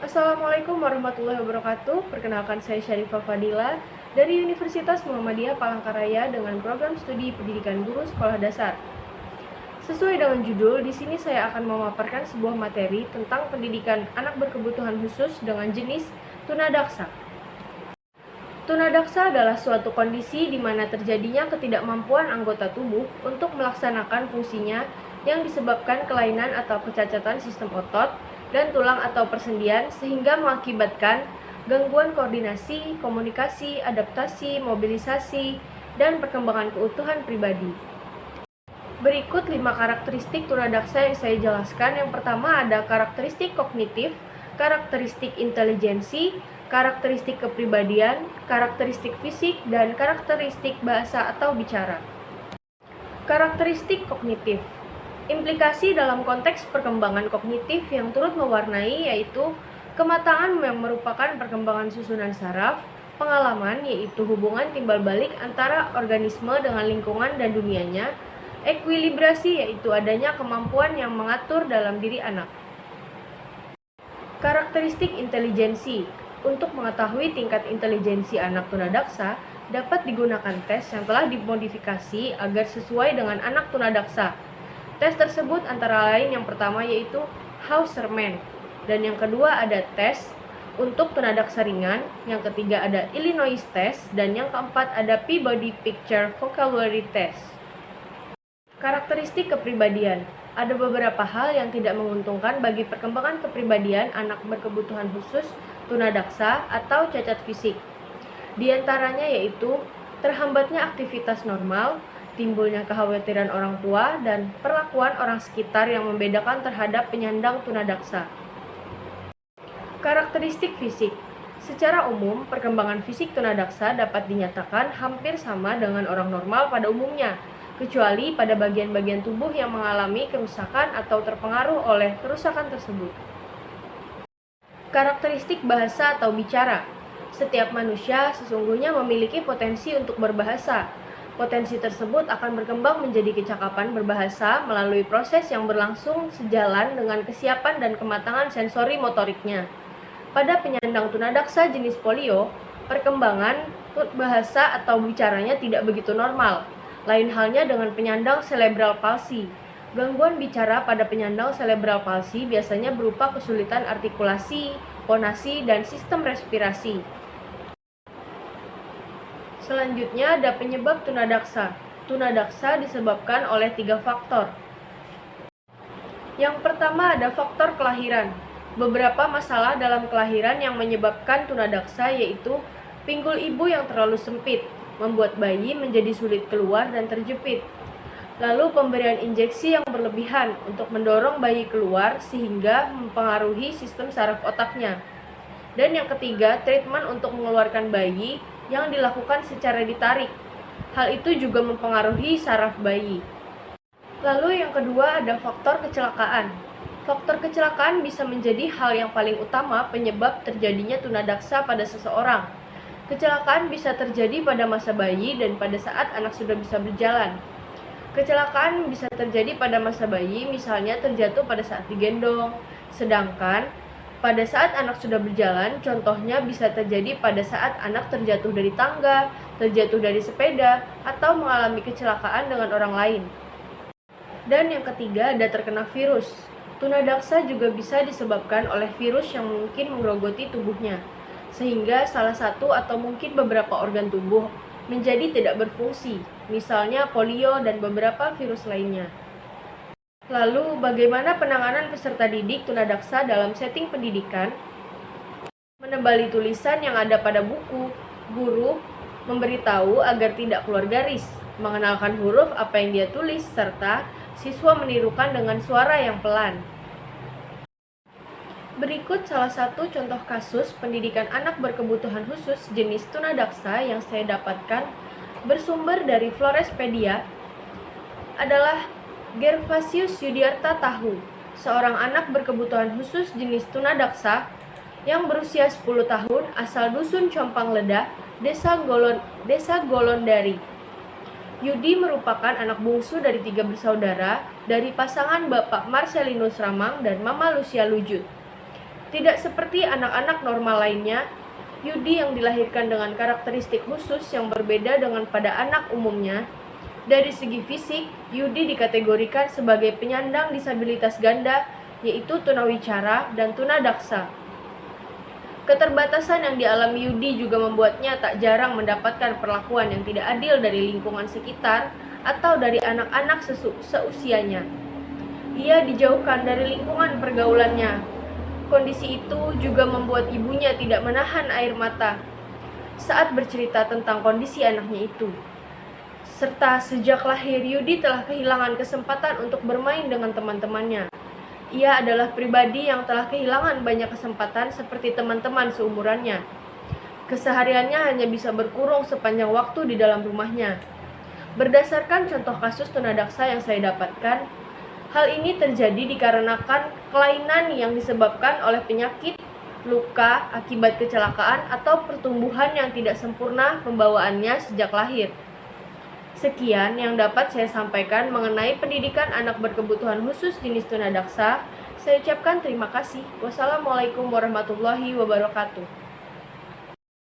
Assalamualaikum warahmatullahi wabarakatuh. Perkenalkan, saya Syarifah Fadila dari Universitas Muhammadiyah Palangkaraya dengan program studi pendidikan guru sekolah dasar. Sesuai dengan judul, di sini saya akan memaparkan sebuah materi tentang pendidikan anak berkebutuhan khusus dengan jenis tunadaksa. Tunadaksa adalah suatu kondisi di mana terjadinya ketidakmampuan anggota tubuh untuk melaksanakan fungsinya yang disebabkan kelainan atau kecacatan sistem otot dan tulang atau persendian sehingga mengakibatkan gangguan koordinasi, komunikasi, adaptasi, mobilisasi, dan perkembangan keutuhan pribadi. Berikut 5 karakteristik tunadaksa yang saya jelaskan. Yang pertama ada karakteristik kognitif, karakteristik intelijensi, karakteristik kepribadian, karakteristik fisik, dan karakteristik bahasa atau bicara. Karakteristik kognitif. Implikasi dalam konteks perkembangan kognitif yang turut mewarnai yaitu kematangan yang merupakan perkembangan susunan saraf, pengalaman yaitu hubungan timbal balik antara organisme dengan lingkungan dan dunianya, ekuilibrasi yaitu adanya kemampuan yang mengatur dalam diri anak. Karakteristik intelijensi. Untuk mengetahui tingkat intelijensi anak tunadaksa, dapat digunakan tes yang telah dimodifikasi agar sesuai dengan anak tunadaksa. Tes tersebut antara lain yang pertama yaitu Hauserman, dan yang kedua ada tes untuk tunadaksa ringan, yang ketiga ada Illinois test, dan yang keempat ada Peabody Picture Vocabulary Test. Karakteristik kepribadian. Ada beberapa hal yang tidak menguntungkan bagi perkembangan kepribadian anak berkebutuhan khusus tunadaksa atau cacat fisik. Di antaranya yaitu terhambatnya aktivitas normal, timbulnya kekhawatiran orang tua, dan perlakuan orang sekitar yang membedakan terhadap penyandang tunadaksa. Karakteristik fisik. Secara umum, perkembangan fisik tunadaksa dapat dinyatakan hampir sama dengan orang normal pada umumnya, kecuali pada bagian-bagian tubuh yang mengalami kerusakan atau terpengaruh oleh kerusakan tersebut. Karakteristik bahasa atau bicara. Setiap manusia sesungguhnya memiliki potensi untuk berbahasa. Potensi tersebut akan berkembang menjadi kecakapan berbahasa melalui proses yang berlangsung sejalan dengan kesiapan dan kematangan sensori motoriknya. Pada penyandang tunadaksa jenis polio, perkembangan bahasa atau bicaranya tidak begitu normal. Lain halnya dengan penyandang cerebral palsy. Gangguan bicara pada penyandang cerebral palsy biasanya berupa kesulitan artikulasi, fonasi, dan sistem respirasi. Selanjutnya ada penyebab tunadaksa. Tunadaksa disebabkan oleh 3 faktor. Yang pertama ada faktor kelahiran. Beberapa masalah dalam kelahiran yang menyebabkan tunadaksa yaitu pinggul ibu yang terlalu sempit, membuat bayi menjadi sulit keluar dan terjepit. Lalu pemberian injeksi yang berlebihan untuk mendorong bayi keluar sehingga mempengaruhi sistem saraf otaknya. Dan yang ketiga, treatment untuk mengeluarkan bayi yang dilakukan secara ditarik. Hal itu juga mempengaruhi saraf bayi. Lalu yang kedua ada faktor kecelakaan. Faktor kecelakaan bisa menjadi hal yang paling utama penyebab terjadinya tunadaksa pada seseorang. Kecelakaan bisa terjadi pada masa bayi dan pada saat anak sudah bisa berjalan. Kecelakaan bisa terjadi pada masa bayi, misalnya terjatuh pada saat digendong. Sedangkan pada saat anak sudah berjalan, contohnya bisa terjadi pada saat anak terjatuh dari tangga, terjatuh dari sepeda, atau mengalami kecelakaan dengan orang lain. Dan yang ketiga ada terkena virus. Tunadaksa juga bisa disebabkan oleh virus yang mungkin menggerogoti tubuhnya, sehingga salah satu atau mungkin beberapa organ tubuh menjadi tidak berfungsi, misalnya polio dan beberapa virus lainnya. Lalu, bagaimana penanganan peserta didik tunadaksa dalam setting pendidikan? Menebali tulisan yang ada pada buku, guru memberitahu agar tidak keluar garis, mengenalkan huruf apa yang dia tulis, serta siswa menirukan dengan suara yang pelan. Berikut salah satu contoh kasus pendidikan anak berkebutuhan khusus jenis tunadaksa yang saya dapatkan bersumber dari Florespedia adalah Gervasius Yudiarta Tahu, seorang anak berkebutuhan khusus jenis tunadaksa yang berusia 10 tahun asal Dusun Compang Leda, Desa Golondari. Yudi merupakan anak bungsu dari 3 bersaudara dari pasangan Bapak Marcelinus Ramang dan Mama Lucia Lujut. Tidak seperti anak-anak normal lainnya, Yudi yang dilahirkan dengan karakteristik khusus yang berbeda dengan pada anak umumnya. Dari segi fisik, Yudi dikategorikan sebagai penyandang disabilitas ganda, yaitu tunawicara dan tunadaksa. Keterbatasan yang dialami Yudi juga membuatnya tak jarang mendapatkan perlakuan yang tidak adil dari lingkungan sekitar atau dari anak-anak seusianya. Ia dijauhkan dari lingkungan pergaulannya. Kondisi itu juga membuat ibunya tidak menahan air mata saat bercerita tentang kondisi anaknya itu. Serta sejak lahir, Yudi telah kehilangan kesempatan untuk bermain dengan teman-temannya. Ia adalah pribadi yang telah kehilangan banyak kesempatan seperti teman-teman seumurannya. Kesehariannya hanya bisa berkurung sepanjang waktu di dalam rumahnya. Berdasarkan contoh kasus tunadaksa yang saya dapatkan, hal ini terjadi dikarenakan kelainan yang disebabkan oleh penyakit, luka, akibat kecelakaan, atau pertumbuhan yang tidak sempurna pembawaannya sejak lahir. Sekian yang dapat saya sampaikan mengenai pendidikan anak berkebutuhan khusus jenis tunadaksa. Saya ucapkan terima kasih. Wassalamualaikum warahmatullahi wabarakatuh.